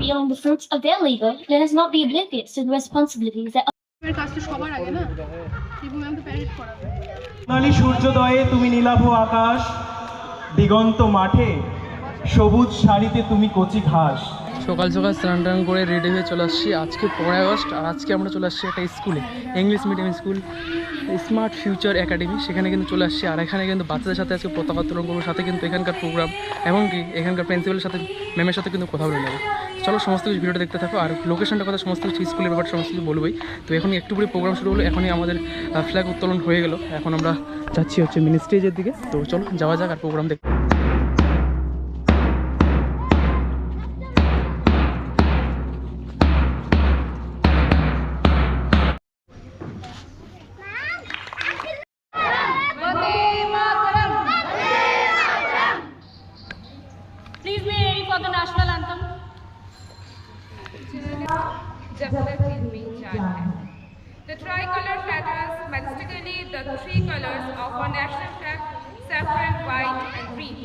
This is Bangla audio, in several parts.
revealing the fruits of their labor, let us not be oblivious to the responsibilities that সোনালি সূর্যোদয়ে তুমি নীলাভ আকাশ, দিগন্ত মাঠে সবুজ শাড়িতে তুমি কচি ঘাস। সকাল সকাল স্নান টান করে রেডি হয়ে চলে আসছি। আজকে 15 আগস্ট আর আজকে আমরা চলে আসছি একটা স্কুলে, English medium school smart future academy. সেখানে কিন্তু চলে আসছি আর এখানে কিন্তু বাচ্চাদের সাথে আজকে পতাকা উত্তোলন করবো, সাথে কিন্তু এখানকার প্রোগ্রাম এমনকি এখানকার প্রিন্সিপালের সাথে ম্যামের সাথে কিন্তু কথা বলে নেবো। চলো সমস্ত কিছু ভিডিওটা দেখতে থাকো আর লোকেশনটা কথা সমস্ত কিছু স্কুলের ব্যাপারে সমস্ত কিছু বলবোই। তো এখন একটু পরে প্রোগ্রাম শুরু হলো, এখনই আমাদের ফ্ল্যাগ উত্তোলন হয়ে গেল। এখন আমরা যাচ্ছি হচ্ছে মিনি স্টেজের দিকে। তো চলো যাওয়া যাক আর প্রোগ্রাম দেখতে। Please be ready for the national anthem. जब तक हिंदी जान है. The tricolor flatters majestically the three colors of our national flag, saffron, white and green,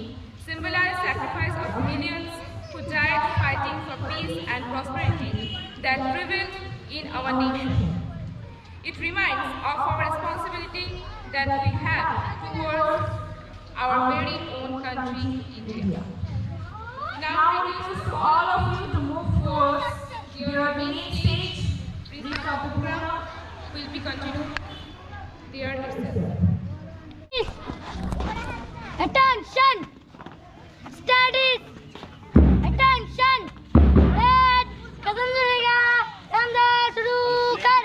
symbolize sacrifice of millions who died fighting for peace and prosperity that prevailed in our nation. It reminds of our responsibility that we have towards our very own country, India. Now request to all of you to move towards your main stage. Rest of the program will be continued there itself. Attention! Studies! Attention! Red! कदम चलेगा अंदर शुरू कर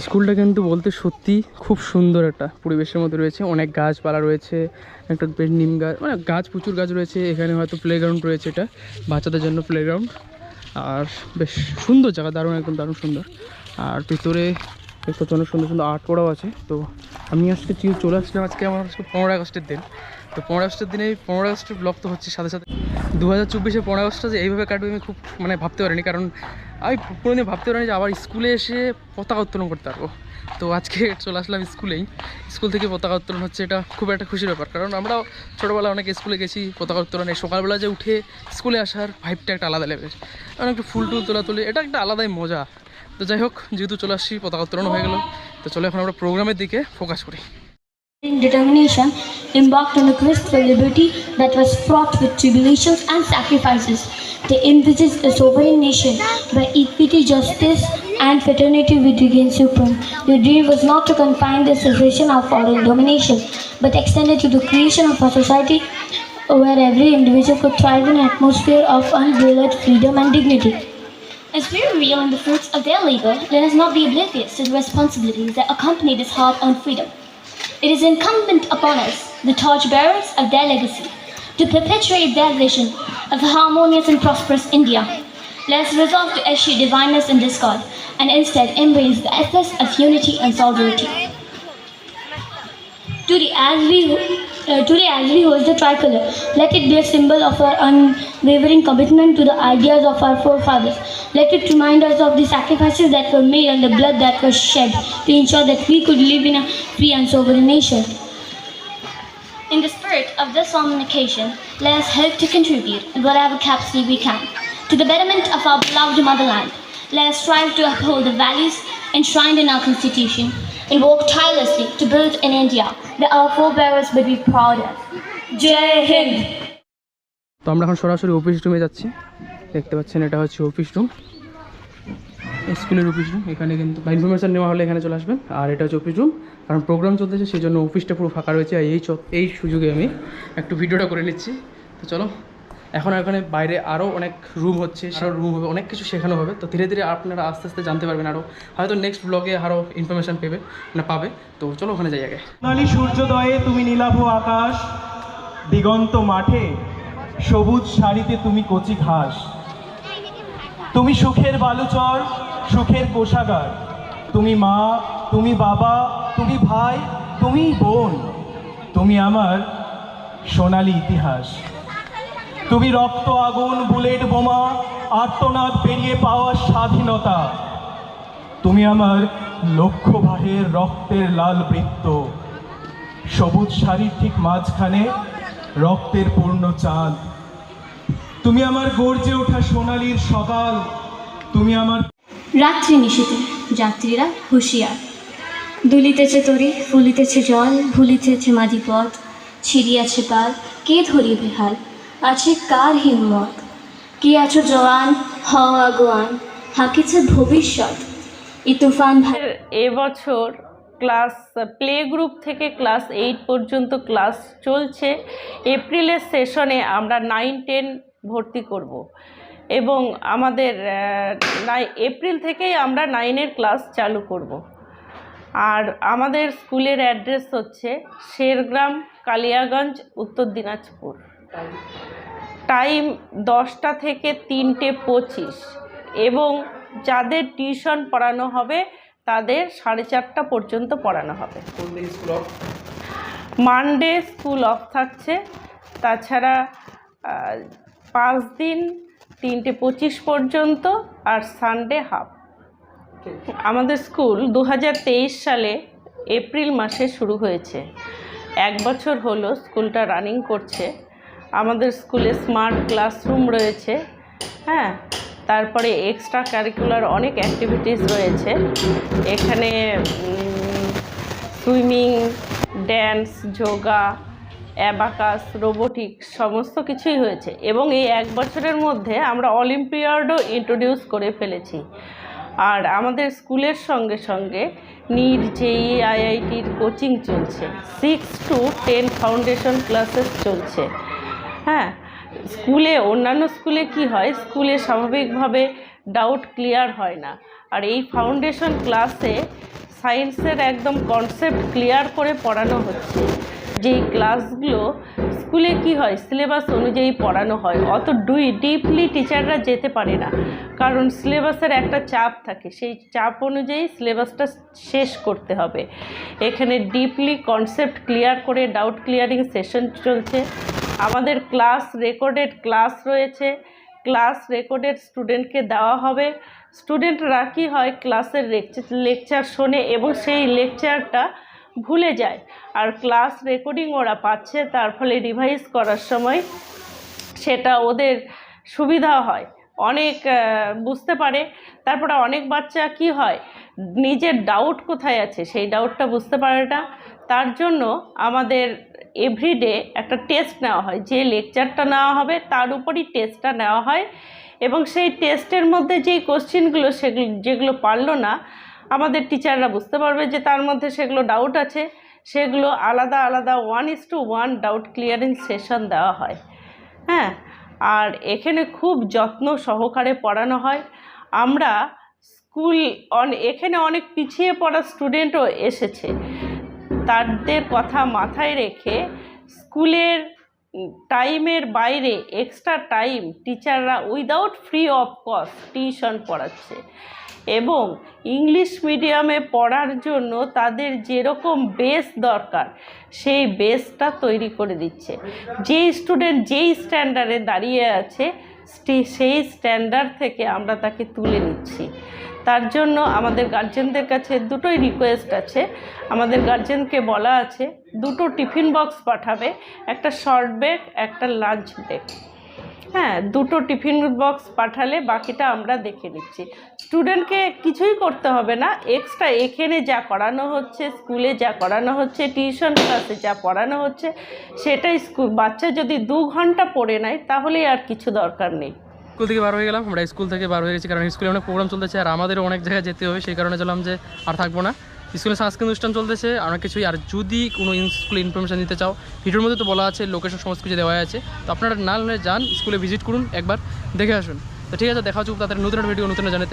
স্কুলটা কিন্তু বলতে সত্যি খুব সুন্দর একটা পরিবেশের মধ্যে রয়েছে। অনেক গাছপালা রয়েছে, একটা নিম গাছ, মানে গাছ প্রচুর গাছ রয়েছে। এখানে হয়তো প্লেগ্রাউন্ড রয়েছে, এটা বাচ্চাদের জন্য প্লেগ্রাউন্ড। আর বেশ সুন্দর জায়গা, দারুণ, একদম দারুণ সুন্দর। আর ভিতরে একটা অনেক সুন্দর সুন্দর আর্ট করাও আছে। তো আমি আজকে চলে আসলাম, আজকে আমার 15 আগস্টের দিন। তো 15 আগস্টের দিনে 15 আগস্টের ব্লগ তো হচ্ছে, সাথে সাথে 2024-এ 15 আগস্টটা যে এইভাবে কাটবে আমি খুব ভাবতে পারিনি। কারণ আমি কোনোদিন ভাবতে পারিনি যে আবার স্কুলে এসে পতাকা উত্তোলন করতে পারবো। তো আজকে চলে আসলাম স্কুলেই, স্কুল থেকে পতাকা উত্তোলন হচ্ছে, এটা খুব একটা খুশির ব্যাপার। কারণ আমরাও ছোটোবেলায় অনেক স্কুলে গেছি পতাকা উত্তোলনে, সকালবেলা যে উঠে স্কুলে আসার ভাইবটা একটা আলাদা লেভেল, কারণ একটু ফুল টুল তোলা এটা একটা আলাদাই মজা। তো যাই হোক, যেহেতু চলে আসছি, পতাকা উত্তোলন হয়ে গেল, তো চলো এখন আমরা প্রোগ্রামের দিকে ফোকাস করি। Determination embarked on a quest for liberty that was fraught with tribulations and sacrifices. They envisaged a sovereign nation where equity, justice, and fraternity would regain supreme. Their dream was not to confine the cessation of foreign domination, but extended to the creation of a society where every individual could thrive in an atmosphere of unbridled freedom and dignity. As we reveal the fruits of their labor, let us not be oblivious to the responsibilities that accompany this hard-earned freedom. It is incumbent upon us, the torchbearers of their legacy, to perpetuate their vision of a harmonious and prosperous India. Let us resolve to eschew divineness and discord, and instead embrace the ethos of unity and solidarity. Today, as we hold the tricolor, let it be a symbol of our unwavering commitment to the ideas of our forefathers. Let it remind us of the sacrifices that were made and the blood that was shed to ensure that we could live in a free and sovereign nation. In the spirit of this solemn occasion, let us help to contribute in whatever capacity we can to the betterment of our beloved motherland. Let us strive to uphold the values enshrined in our Constitution and work tirelessly to build an India that our forebears would be proud of. Jai Hind! তো আমরা এখন সরাসরি অফিস রুমে যাচ্ছি। দেখতে পাচ্ছেন এটা হচ্ছে অফিস রুম, স্কুলের অফিস রুম। এখানে কিন্তু ইনফরমেশান নেওয়া হলে এখানে চলে আসবেন। আর এটা হচ্ছে অফিস রুম, কারণ প্রোগ্রাম চলতেছে সেই জন্য অফিসটা পুরো ফাঁকা রয়েছে। আর এই সুযোগে আমি একটু ভিডিওটা করে নিচ্ছি। তো চলো, এখন এখানে বাইরে আরও অনেক রুম হচ্ছে, আরও রুম হবে, অনেক কিছু শেখানো হবে। তো ধীরে ধীরে আপনারা আস্তে আস্তে জানতে পারবেন, আরও হয়তো নেক্সট ব্লগে আরও ইনফরমেশান পাবে। তো চলো ওখানে যাই আগে। সোনালি সূর্যোদয়ে তুমি নীলাভ আকাশ, দিগন্ত মাঠে সবুজ শাড়িতে তুমি কচি ঘাস। তুমি সুখের বালুচর, সুখের কোষাগার। তুমি মা, তুমি বাবা, তুমি ভাই, তুমি বোন। তুমি আমার সোনালী ইতিহাস। তুমি রক্ত আগুন বুলেট বোমা আর্তনাদ পেরিয়ে পাওয়া স্বাধীনতা। তুমি আমার লক্ষ্যবাহের রক্তের লাল বৃত্ত, সবুজ শাড়ির ঠিক মাঝখানে রক্তের পূর্ণ চাঁদ। তুমি আমার গর্জে ওঠা সোনালীর সকাল। তুমি আমার রাত্রি নিশীথে যাত্রীরা হুঁশিয়ার, দুলিতেছে তরি ফুলিতেছে জল, ভুলিতেছে মাঝি পথ, ছিড়িয়াছে পাল, কে ধরিবে হাল, আছে কার হিম্মত, কে আছো জওয়ান হও আগুয়ান, হাকিছে ভবিষ্যৎ, এই তুফান এবছর ক্লাস প্লে গ্রুপ থেকে ক্লাস 8 পর্যন্ত ক্লাস চলছে। এপ্রিলের সেশনে আমরা 9-10 ভর্তি করব এবং আমাদের এপ্রিল থেকেই আমরা 9-এর ক্লাস চালু করব। আর আমাদের স্কুলের অ্যাড্রেস হচ্ছে শেরগ্রাম, কালিয়াগঞ্জ, উত্তর দিনাজপুর। টাইম 10টা থেকে 3:25 এবং যাদের টিউশন পড়ানো হবে তাদের 4:30 পর্যন্ত পড়ানো হবে। মানডে স্কুল অফ থাকছে, তাছাড়া 5 দিন 3:25 পর্যন্ত, আর সানডে হাফ। আমাদের স্কুল 2023 সালে এপ্রিল মাসে শুরু হয়েছে, 1 বছর হলো স্কুলটা রানিং করছে। আমাদের স্কুলে স্মার্ট ক্লাসরুম রয়েছে, হ্যাঁ, তারপরে এক্সট্রা কারিকুলার অনেক অ্যাক্টিভিটিস রয়েছে। এখানে swimming, dance, yoga, abacus, robotics সমস্ত কিছুই হয়েছে এবং এই 1 বছরের মধ্যে আমরা অলিম্পিয়াডও ইন্ট্রোডিউস করে ফেলেছি। আর আমাদের স্কুলের সঙ্গে সঙ্গে নিট, জেই, আইআইটির কোচিং চলছে, 6 to 10 ফাউন্ডেশন ক্লাসেস চলছে। হ্যাঁ, স্কুলে অন্যান্য স্কুলে কি হয়, স্কুলে স্বাভাবিকভাবে ডাউট ক্লিয়ার হয় না, আর এই ফাউন্ডেশন ক্লাসে সায়েন্সের একদম কনসেপ্ট ক্লিয়ার করে পড়ানো হচ্ছে। যেই ক্লাসগুলো স্কুলে কি হয় সিলেবাস অনুযায়ী পড়ানো হয়, অত ডিপলি টিচাররা যেতে পারে না, কারণ সিলেবাসের একটা চাপ থাকে, সেই চাপ অনুযায়ী সিলেবাসটা শেষ করতে হবে। এখানে ডিপলি কনসেপ্ট ক্লিয়ার করে ডাউট ক্লিয়ারিং সেশন চলছে। আমাদের ক্লাস রেকর্ডেড ক্লাস রয়েছে, ক্লাস রেকর্ডেড স্টুডেন্টকে দেওয়া হবে। স্টুডেন্টরা কী হয় ক্লাসের লেকচার শোনে এবং সেই লেকচারটা ভুলে যায়, আর ক্লাস রেকর্ডিং ওরা পাচ্ছে, তার ফলে রিভাইজ করার সময় সেটা ওদের সুবিধা হয়, অনেক বুঝতে পারে। তারপরে অনেক বাচ্চা কি হয় নিজের ডাউট কোথায় আছে সেই ডাউটটা বুঝতে পারে না, তার জন্য আমাদের এভরিডে একটা টেস্ট নেওয়া হয়, যে লেকচারটা নেওয়া হবে তার উপরই টেস্টটা নেওয়া হয় এবং সেই টেস্টের মধ্যে যেই কোশ্চেনগুলো যেগুলো পারলো না আমাদের টিচাররা বুঝতে পারবে যে তার মধ্যে সেগুলো ডাউট আছে, সেগুলো আলাদা আলাদা 1:1 ডাউট ক্লিয়ারিং সেশন দেওয়া হয়। হ্যাঁ, আর এখানে খুব যত্ন সহকারে পড়ানো হয়। আমরা এখানে অনেক পিছিয়ে পড়া স্টুডেন্টও এসেছে, তাদের কথা মাথায় রেখে স্কুলের টাইমের বাইরে এক্সট্রা টাইম টিচাররা without free of cost tuition পড়াচ্ছে এবং ইংলিশ মিডিয়ামে পড়ার জন্য তাদের যেরকম বেস দরকার সেই বেসটা তৈরি করে দিচ্ছে। যেই স্টুডেন্ট যেই স্ট্যান্ডার্ডে দাঁড়িয়ে আছে সেই স্ট্যান্ডার্ড থেকে আমরা তাকে তুলে নিচ্ছি। তার জন্য আমাদের গার্জেনদের কাছে দুটোই রিকোয়েস্ট আছে। আমাদের গার্জেনকে বলা আছে 2টো টিফিন বক্স পাঠাবে, একটা শর্ট ব্রেক, একটা লাঞ্চ ব্রেক। হ্যাঁ, 2টো টিফিন বক্স পাঠালে বাকিটা আমরা দেখে নিচ্ছি। স্টুডেন্টকে কিছুই করতে হবে না, এক্সট্রা এখানে যা করানো হচ্ছে, স্কুলে যা করানো হচ্ছে, টিউশন ক্লাসে যা পড়ানো হচ্ছে সেটাই বাচ্চা যদি 2 ঘন্টা পড়ে নেয় তাহলেই আর কিছু দরকার নেই। স্কুল থেকে বার হয়ে গেলাম, আমরা স্কুল থেকে বার হয়ে গেছি কারণ স্কুলে অনেক প্রোগ্রাম চলতেছে আর আমাদেরও অনেক জায়গায় যেতে হবে, সেই কারণে বললাম যে আর থাকবো না। স্কুলে সাংস্কৃতিক অনুষ্ঠান চলতেছে অনেক কিছুই, আর যদি কোনো স্কুলে ইনফরমেশান দিতে চাও ভিডিওর মধ্যে তো বলা আছে, লোকেশন সমস্ত কিছু দেওয়া আছে, তো আপনারা না হলে যান স্কুলে ভিজিট করুন, একবার দেখে আসুন। তো ঠিক আছে, দেখা হচ্ছে তাদের নতুন ভিডিও নতুন জানাতে।